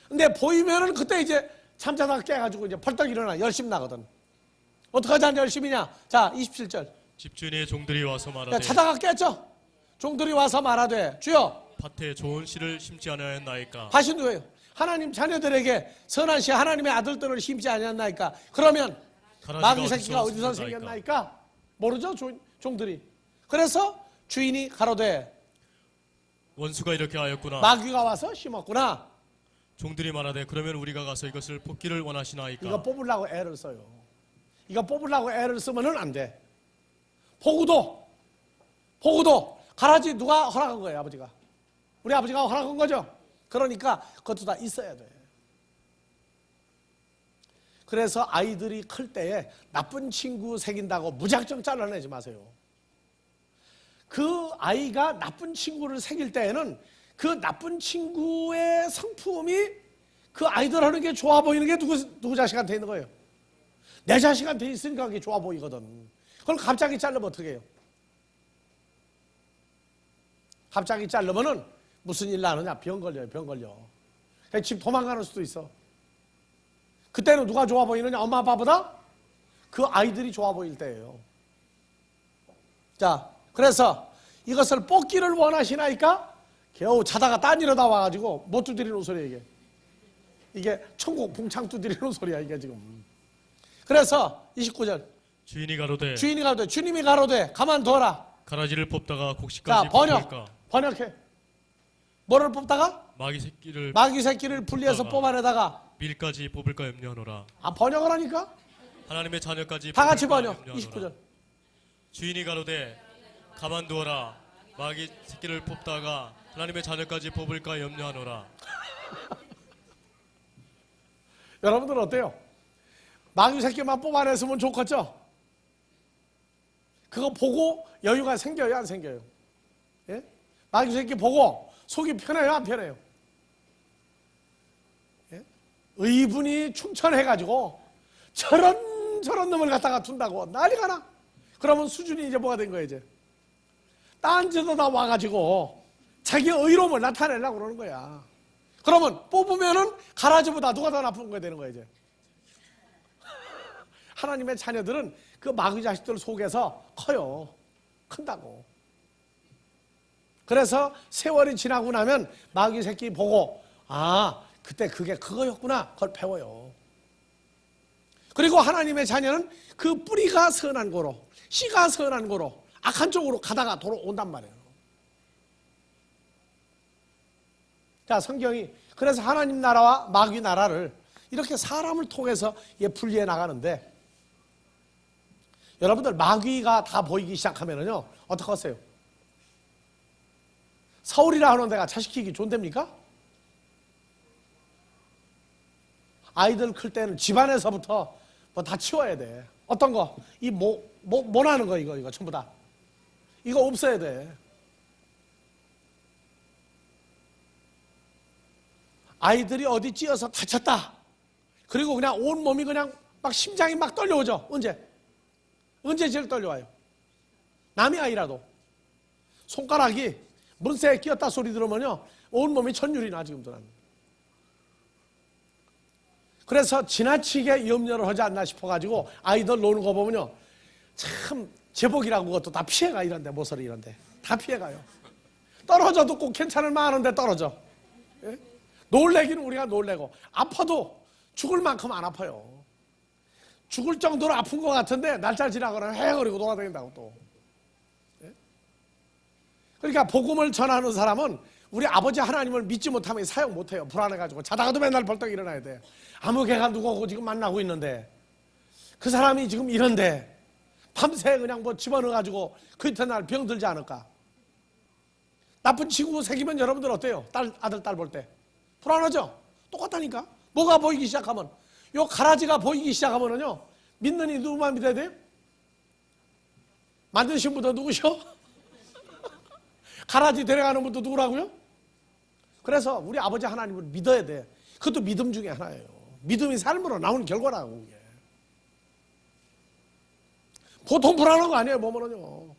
근데 보이면은 그때 이제 잠자다가 깨가지고 이제 벌떡 일어나 열심 나거든. 어떻게 하자 열심이냐? 자, 27절. 집주인의 종들이 와서 말하되 자다가 깼죠? 종들이 와서 말하되 주여 밭에 좋은 씨를 심지 아니하였나이까. 밭이 누구예요? 하나님 자녀들에게 선한 씨 하나님의 아들들을 심지 아니었나이까. 그러면 마귀 새끼가 어디서 생겼나이까? 모르죠? 종들이. 그래서 주인이 가로되 원수가 이렇게 하였구나. 마귀가 와서 심었구나. 종들이 말하되 그러면 우리가 가서 이것을 뽑기를 원하시나이까. 이거 뽑으려고 애를 써요. 이거 뽑으려고 애를 쓰면은 안 돼. 포구도 가라지 누가 허락한 거예요? 아버지가. 우리 아버지가 허락한 거죠. 그러니까 그것도 다 있어야 돼. 그래서 아이들이 클 때에 나쁜 친구 새긴다고 무작정 잘라내지 마세요. 그 아이가 나쁜 친구를 새길 때에는 그 나쁜 친구의 성품이 그 아이들 하는 게 좋아 보이는 게 누구 자식한테 있는 거예요? 내 자식한테 있으니까 그게 좋아 보이거든. 그걸 갑자기 자르면 어떻게 해요? 갑자기 자르면은 무슨 일 나느냐? 병 걸려요, 병 걸려. 집 도망가는 수도 있어. 그때는 누가 좋아 보이느냐? 엄마 아빠보다 그 아이들이 좋아 보일 때예요. 자, 그래서 이것을 뽑기를 원하시나이까? 겨우 자다가 딴 일하다 와가지고 못 두드리는 소리야 이게 천국 봉창 두드리는 소리야 이게 지금. 그래서 29절 주인이 가로되 주인이 가로되 주님이 가로되 가만둬라. 가라지를 뽑다가 자, 곡식까지 번역. 뽑을까? 번역해. 뭐를 뽑다가? 마귀 새끼를 마귀 새끼를 분리해서 뽑다가 뽑아내다가. 밀까지 뽑을까 염려하노라. 번역을 하니까? 하나님의 자녀까지 다 같이 뽑을까 번역. 염려하노라. 29절. 주인이 가로되 가만두어라. 마귀 새끼를 뽑다가 하나님의 자녀까지 뽑을까 염려하노라. 여러분들은 어때요? 마귀 새끼만 뽑아냈으면 좋겠죠? 그거 보고 여유가 생겨요, 안 생겨요? 예? 마귀 새끼 보고 속이 편해요, 안 편해요? 예? 의분이 충천해가지고 저런 놈을 갖다가 둔다고 난리가 나. 그러면 수준이 이제 뭐가 된 거예요, 이제? 딴지도 다 와가지고 자기 의로움을 나타내려고 그러는 거야. 그러면 뽑으면은 가라지보다 누가 더 나쁜 거야 되는 거야, 이제. 하나님의 자녀들은 그 마귀 자식들 속에서 커요. 큰다고. 그래서 세월이 지나고 나면 마귀 새끼 보고 그때 그게 그거였구나. 그걸 배워요. 그리고 하나님의 자녀는 그 뿌리가 선한 고로, 씨가 선한 고로 악한 쪽으로 가다가 돌아온단 말이에요. 자, 성경이 그래서 하나님 나라와 마귀 나라를 이렇게 사람을 통해서 분리해 나가는데, 여러분들 마귀가 다 보이기 시작하면은요 어떻게 하세요? 서울이라 하는 데가 자식 키우기 좋은 데입니까? 아이들 클 때는 집안에서부터 뭐 다 치워야 돼. 어떤 거? 이 모나는 거 이거 전부 다. 이거 없어야 돼. 아이들이 어디 찧어서 다쳤다. 그리고 그냥 온 몸이 그냥 막 심장이 막 떨려오죠. 언제 제일 떨려와요? 남의 아이라도. 손가락이 문새에 끼었다 소리 들으면요 온몸이 천율이 나 지금도 난. 그래서 지나치게 염려를 하지 않나 싶어가지고 아이들 노는 거 보면요 참 제복이라고 그것도 다 피해가. 이런데 모서리 이런데 다 피해가요. 떨어져도 꼭 괜찮을 만한데 떨어져. 예? 놀래기는 우리가 놀래고 아파도 죽을 만큼 안 아파요. 죽을 정도로 아픈 것 같은데 날짜 지나거나 헤어리고 돌아다닌다고 또. 예? 그러니까 복음을 전하는 사람은 우리 아버지 하나님을 믿지 못하면 사용 못해요. 불안해가지고 자다가도 맨날 벌떡 일어나야 돼. 아무 개가 누구고 지금 만나고 있는데 그 사람이 지금 이런데 밤새 그냥 뭐 집어넣어가지고 그 이튿날 병들지 않을까. 나쁜 친구 새기면 여러분들 어때요? 아들 딸 볼 때 불안하죠? 똑같다니까. 뭐가 보이기 시작하면, 요 가라지가 보이기 시작하면은요 믿는 이 누구만 믿어야 돼요? 만드신 분도 누구셔? 가라지 데려가는 분도 누구라고요? 그래서 우리 아버지 하나님을 믿어야 돼. 그것도 믿음 중에 하나예요. 믿음이 삶으로 나오는 결과라고. 그게. 보통 불안한 거 아니에요, 보면은요.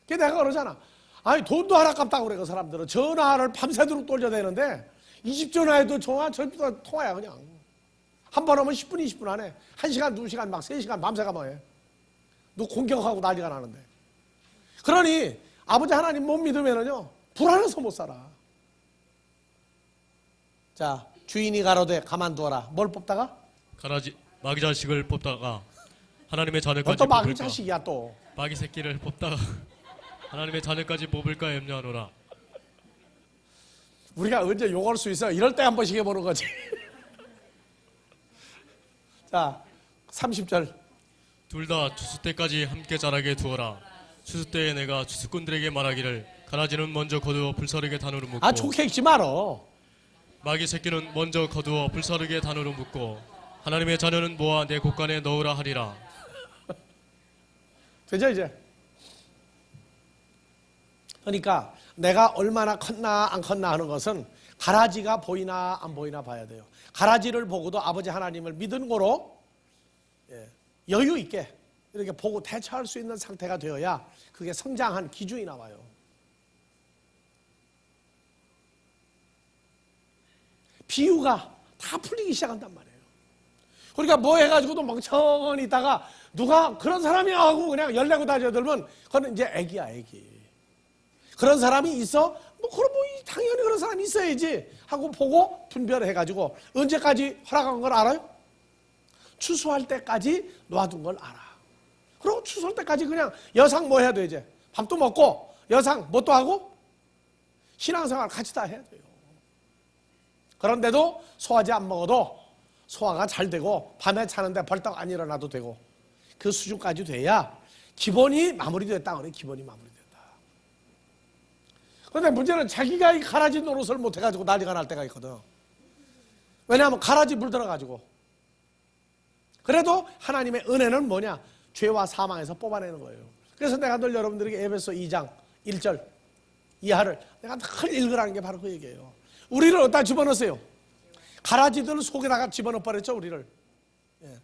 그게 내가 그러잖아. 아니, 돈도 하나 깝다고 그래, 그 사람들은. 전화를 밤새도록 돌려대는데, 20전화해도 전화 절대 통화야, 그냥. 한 번 하면 10분, 20분 안에. 1시간, 2시간, 막 3시간 밤새가 뭐해. 너 공격하고 난리가 나는데. 그러니, 아버지 하나님 못 믿으면은요, 불안해서 못 살아. 자, 주인이 가로되 가만두어라. 뭘 뽑다가? 가라지 마귀 자식을 뽑다가 하나님의 자녀까지 어떤 마귀 뽑을까? 자식이야 또. 마귀 새끼를 뽑다가 하나님의 자녀까지 뽑을까 염려하노라. 우리가 언제 욕할 수 있어? 이럴 때 한 번씩 해보는 거지. 자, 30절. 둘 다 추수 때까지 함께 자라게 두어라. 추수 때에 내가 추수꾼들에게 말하기를 가라지는 먼저 거두어 불사르게 단으로 묶고 좋게 읽지 말어. 마귀 새끼는 먼저 거두어 불사르게 단으로 묶고 하나님의 자녀는 모아 내 곳간에 넣으라 하리라. 되죠 이제? 그러니까 내가 얼마나 컸나 안 컸나 하는 것은 가라지가 보이나 안 보이나 봐야 돼요. 가라지를 보고도 아버지 하나님을 믿은 거로 여유 있게 이렇게 보고 대처할 수 있는 상태가 되어야 그게 성장한 기준이 나와요. 비유가 다 풀리기 시작한단 말이에요. 그러니까 뭐 해가지고도 멍청히 있다가 누가 그런 사람이 하고 그냥 열내고 다녀들면 그건 이제 애기야, 애기. 그런 사람이 있어? 그럼 당연히 그런 사람이 있어야지 하고 보고 분별해가지고 언제까지 허락한 걸 알아요? 추수할 때까지 놔둔 걸 알아. 그리고 추수할 때까지 그냥 여상 뭐 해야 돼 이제? 밥도 먹고 여상 뭣도 하고 신앙생활 같이 다 해야 돼요. 그런데도 소화제 안 먹어도 소화가 잘 되고 밤에 자는데 벌떡 안 일어나도 되고 그 수준까지 돼야 기본이 마무리됐다 그래. 기본이 마무리됐다. 그런데 문제는 자기가 이 가라지 노릇을 못해가지고 난리가 날 때가 있거든. 왜냐하면 가라지 물들어가지고. 그래도 하나님의 은혜는 뭐냐? 죄와 사망에서 뽑아내는 거예요. 그래서 내가 늘 여러분들에게 에베소 2장 1절 이하를 내가 늘 읽으라는 게 바로 그 얘기예요. 우리를 어디다 집어넣으세요? 가라지들 속에다가 집어넣어 버렸죠, 우리를. 예.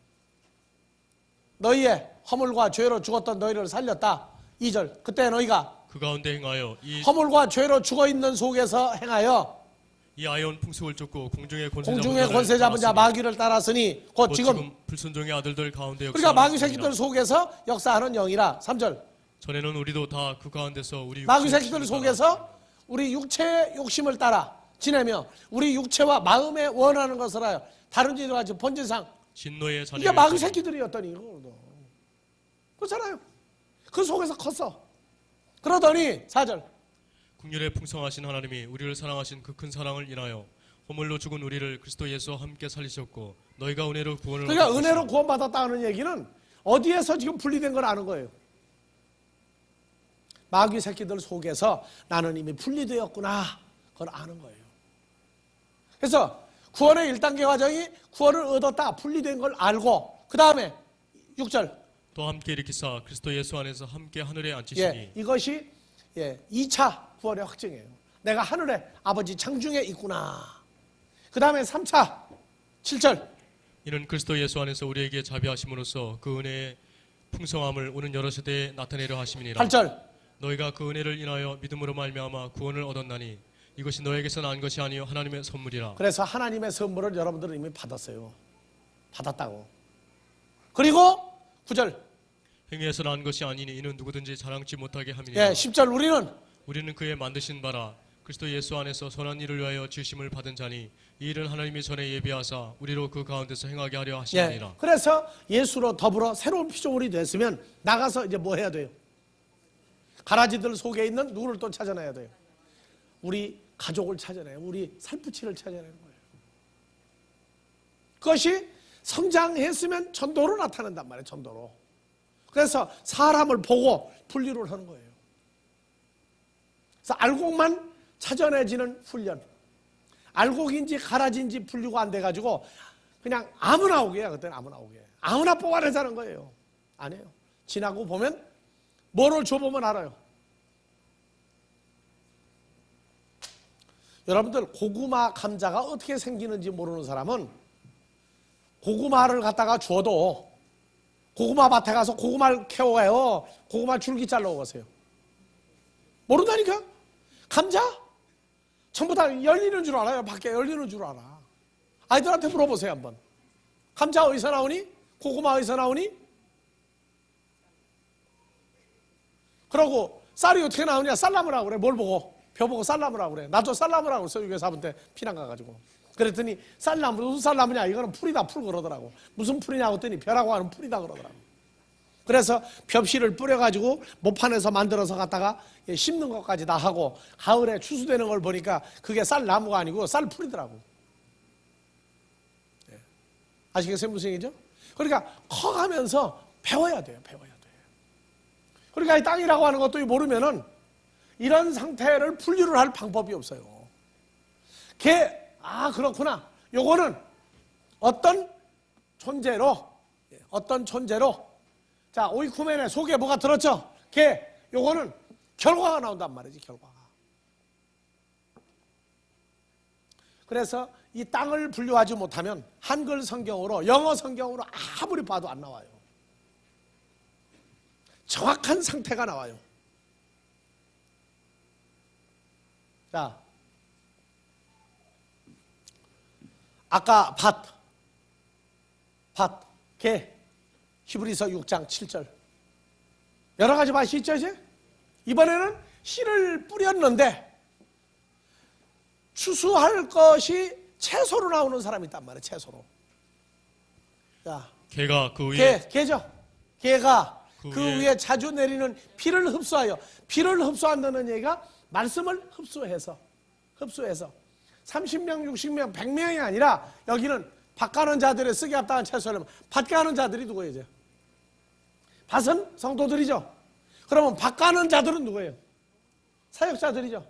너희의 허물과 죄로 죽었던 너희를 살렸다. 2절. 그때 너희가 그 가운데 행하여 허물과 죄로 죽어있는 속에서 행하여 이 아이온 풍속을 쫓고 공중의 권세 잡은 자 마귀를 따랐으니 곧 지금 불순종의 아들들 가운데 그러니까 마귀 새끼들 속에서 역사하는 영이라. 3절. 전에는 우리도 다 그 가운데서 우리 마귀 새끼들 속에서 우리 육체의 욕심을 따라 지내며 우리 육체와 마음에 원하는 것을 하여 다른 이와 같이 본질상 진노의 자녀 이게 마귀 새끼들이었더니 그렇잖아요. 그 속에서 컸어. 그러더니 4절. 국률에 풍성하신 하나님이 우리를 사랑하신 그 큰 사랑을 인하여 허물로 죽은 우리를 그리스도 예수와 함께 살리셨고 너희가 은혜로 구원을 그러니까 얻었으니 은혜로 구원받았다는 얘기는 어디에서 지금 분리된 걸 아는 거예요. 마귀 새끼들 속에서 나는 이미 분리되었구나. 그걸 아는 거예요. 그래서 구원의 1단계 과정이 구원을 얻었다. 분리된 걸 알고 그 다음에 6절. 또 함께 일으키사 그리스도 예수 안에서 함께 하늘에 앉히시니 이것이 2차 구원의 확증이에요. 내가 하늘에 아버지 창중에 있구나. 그 다음에 3차 7절. 이는 그리스도 예수 안에서 우리에게 자비하심으로써 그 은혜의 풍성함을 오는 여러 세대에 나타내려 하심이니라. 8절. 너희가 그 은혜를 인하여 믿음으로 말미암아 구원을 얻었나니 이것이 너에게서 난 것이 아니요 하나님의 선물이라. 그래서 하나님의 선물을 여러분들은 이미 받았어요. 받았다고. 그리고 9절. 행위에서 난 것이 아니니 이는 누구든지 자랑치 못하게 함이니라. 10절. 우리는 그의 만드신 바라 그리스도 예수 안에서 선한 일을 위하여 지으심을 받은 자니 이 일은 하나님이 전에 예비하사 우리로 그 가운데서 행하게 하려 하시니라. 그래서 예수로 더불어 새로운 피조물이 됐으면 나가서 이제 뭐 해야 돼요? 가라지들 속에 있는 누구를 또 찾아내야 돼요? 우리 가족을 찾아내요. 우리 살부치를 찾아내는 거예요. 그것이 성장했으면 전도로 나타난단 말이에요. 전도로. 그래서 사람을 보고 분류를 하는 거예요. 그래서 알곡만 찾아내지는 훈련. 알곡인지 가라지인지 분류가 안 돼가지고 그냥 아무나 오게 해요. 그때는 아무나 오게 해요. 아무나 뽑아내자는 거예요. 아니에요. 지나고 보면 뭐를 줘보면 알아요. 여러분들 고구마 감자가 어떻게 생기는지 모르는 사람은 고구마를 갖다가 주어도 고구마 밭에 가서 고구마를 캐오가요. 고구마 줄기 잘라 오가세요. 모른다니까? 감자? 전부 다 열리는 줄 알아요. 밖에 열리는 줄 알아. 아이들한테 물어보세요 한번. 감자 어디서 나오니? 고구마 어디서 나오니? 그러고 쌀이 어떻게 나오냐? 쌀나무라고 그래. 뭘 보고? 벼 보고 쌀나무라고 그래. 나도 쌀나무라고 그랬어. 유교 사분 때 피난 가가지고. 그랬더니 쌀나무 무슨 쌀나무냐? 이거는 풀이다 풀 그러더라고. 무슨 풀이냐고 했더니 벼라고 하는 풀이다 그러더라고. 그래서 벽실을 뿌려가지고 모판에서 만들어서 갖다가 심는 것까지 다 하고 가을에 추수되는 걸 보니까 그게 쌀나무가 아니고 쌀풀이더라고. 아시겠어요? 무슨 얘기죠? 그러니까 커가면서 배워야 돼요. 배워야 돼요. 그러니까 이 땅이라고 하는 것도 모르면은 이런 상태를 분류를 할 방법이 없어요. 그렇구나. 요거는 어떤 존재로 자, 오이쿠멘의 속에 뭐가 들었죠? 요거는 결과가 나온단 말이지, 결과가. 그래서 이 땅을 분류하지 못하면 한글 성경으로, 영어 성경으로 아무리 봐도 안 나와요. 정확한 상태가 나와요. 자, 아까 히브리서 6장 7절. 여러 가지 밭이 있죠, 이제? 이번에는 씨를 뿌렸는데 추수할 것이 채소로 나오는 사람이 있단 말이에요, 채소로. 자, 개가 그 위에 개죠. 개가 그 위에 자주 내리는 비를 흡수하여. 비를 흡수한다는 얘기가 말씀을 흡수해서 30명, 60명, 100명이 아니라 여기는 밭 가는 자들의 쓰기 합당한 채소를 밭 가는 자들이 누구예요? 이제? 밭은 성도들이죠. 그러면 밭 가는 자들은 누구예요? 사역자들이죠.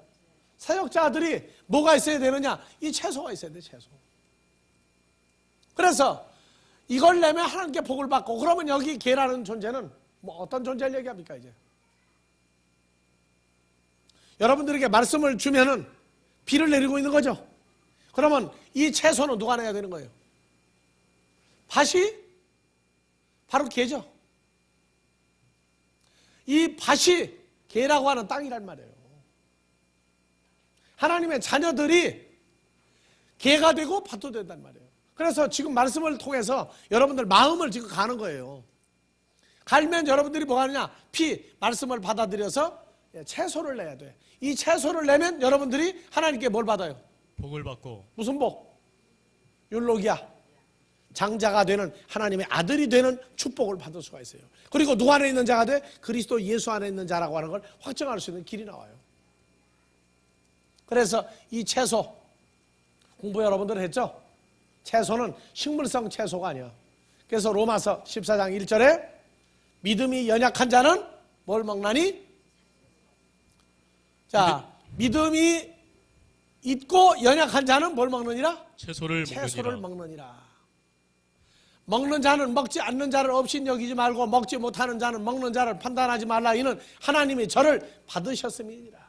사역자들이 뭐가 있어야 되느냐? 이 채소가 있어야 돼, 채소. 그래서 이걸 내면 하나님께 복을 받고, 그러면 여기 개라는 존재는 뭐 어떤 존재를 얘기합니까, 이제? 여러분들에게 말씀을 주면은 비를 내리고 있는 거죠. 그러면 이 채소는 누가 내야 되는 거예요? 밭이 바로 개죠. 이 밭이 개라고 하는 땅이란 말이에요. 하나님의 자녀들이 개가 되고 밭도 된단 말이에요. 그래서 지금 말씀을 통해서 여러분들 마음을 지금 가는 거예요. 갈면 여러분들이 뭐 하느냐? 말씀을 받아들여서 채소를 내야 돼. 이 채소를 내면 여러분들이 하나님께 뭘 받아요? 복을 받고. 무슨 복? 율로기야. 장자가 되는, 하나님의 아들이 되는 축복을 받을 수가 있어요. 그리고 누구 안에 있는 자가 돼? 그리스도 예수 안에 있는 자라고 하는 걸 확정할 수 있는 길이 나와요. 그래서 이 채소 공부 여러분들 했죠? 채소는 식물성 채소가 아니야. 그래서 로마서 14장 1절에 믿음이 연약한 자는 뭘 먹나니? 자, 믿음이 있고 연약한 자는 뭘 먹느니라? 채소를 먹느니라. 먹는 자는 먹지 않는 자를 없인 여기지 말고 먹지 못하는 자는 먹는 자를 판단하지 말라. 이는 하나님이 저를 받으셨음이니라.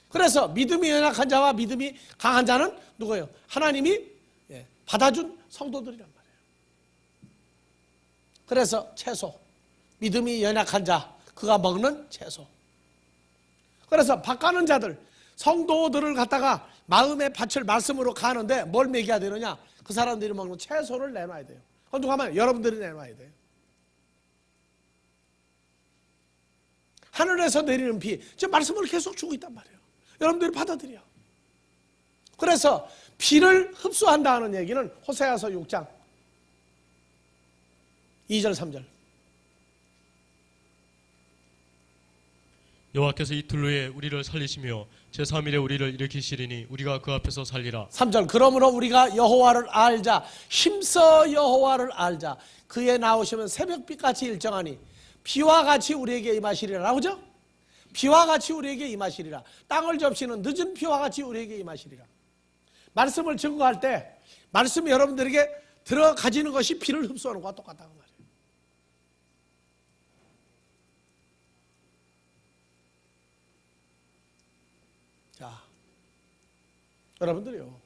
그래서 믿음이 연약한 자와 믿음이 강한 자는 누구예요? 하나님이 받아준 성도들이란 말이에요. 그래서 채소, 믿음이 연약한 자, 그가 먹는 채소. 그래서 밭 가는 자들, 성도들을 갖다가 마음의 밭을 말씀으로 가는데 뭘 먹여야 되느냐? 그 사람들이 먹는 채소를 내놔야 돼요. 그건 누가 하면 여러분들이 내놔야 돼요. 하늘에서 내리는 비, 지금 말씀을 계속 주고 있단 말이에요. 여러분들이 받아들여. 그래서 비를 흡수한다는 얘기는 호세아서 6장 2절 3절. 여호와께서 이틀 후에 우리를 살리시며 제3일에 우리를 일으키시리니 우리가 그 앞에서 살리라. 3절. 그러므로 우리가 여호와를 알자. 힘써 여호와를 알자. 그의 나오시면 새벽빛같이 일정하니 비와 같이 우리에게 임하시리라. 나오죠? 비와 같이 우리에게 임하시리라. 땅을 접시는 늦은 비와 같이 우리에게 임하시리라. 말씀을 증거할 때 말씀이 여러분들에게 들어가지는 것이 비를 흡수하는 것과 똑같다는 말이에요. 자, 여러분들이요,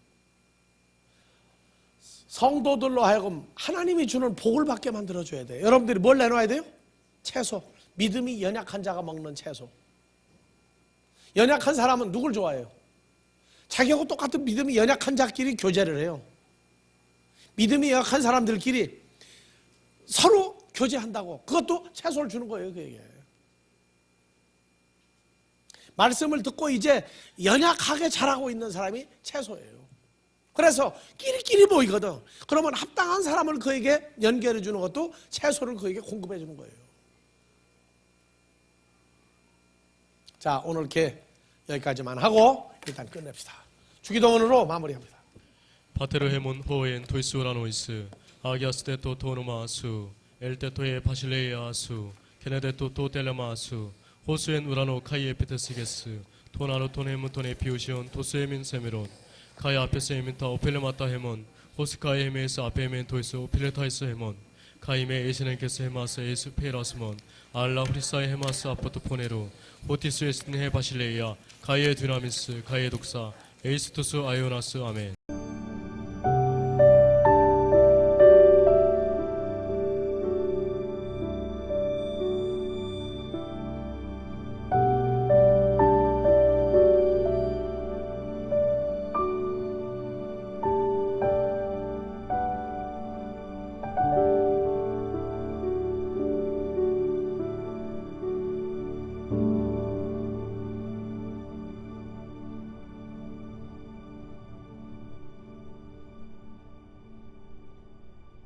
성도들로 하여금 하나님이 주는 복을 받게 만들어줘야 돼요. 여러분들이 뭘 내놔야 돼요? 채소. 믿음이 연약한 자가 먹는 채소. 연약한 사람은 누굴 좋아해요? 자기하고 똑같은 믿음이 연약한 자끼리 교제를 해요. 믿음이 약한 사람들끼리 서로 교제한다고. 그것도 채소를 주는 거예요, 그에게. 말씀을 듣고 이제 연약하게 자라고 있는 사람이 채소예요. 그래서 끼리끼리 모이거든. 그러면 합당한 사람을 그에게 연결해 주는 것도 채소를 그에게 공급해 주는 거예요. 자, 오늘 이렇게 여기까지만 하고 일단 끝냅시다. 주기도문으로 마무리합니다. 파테르 헤몬 호엔 토이스우라노이스 아기아스테토 토노마수 엘테토에 바실레이아수 케네데토 토텔레마수 호수엔 우라노 카이에 페테시게스 토나노 토네무토네 피우시온 토스에민 세메론 카이 아페스 에민타 오펠레마타 헤몬 호스카이 헤메스 아페멘 토이스 오필레타이스 헤몬 카이메 에시넨케스 헤마스 에스 페라스몬 알라 프리사이 헤마스 아포토 포네로 호티스 에스틴 헤 바실레이아 카이에 듀나미스 카이에 독사 에이스토스 아이오나스 아멘.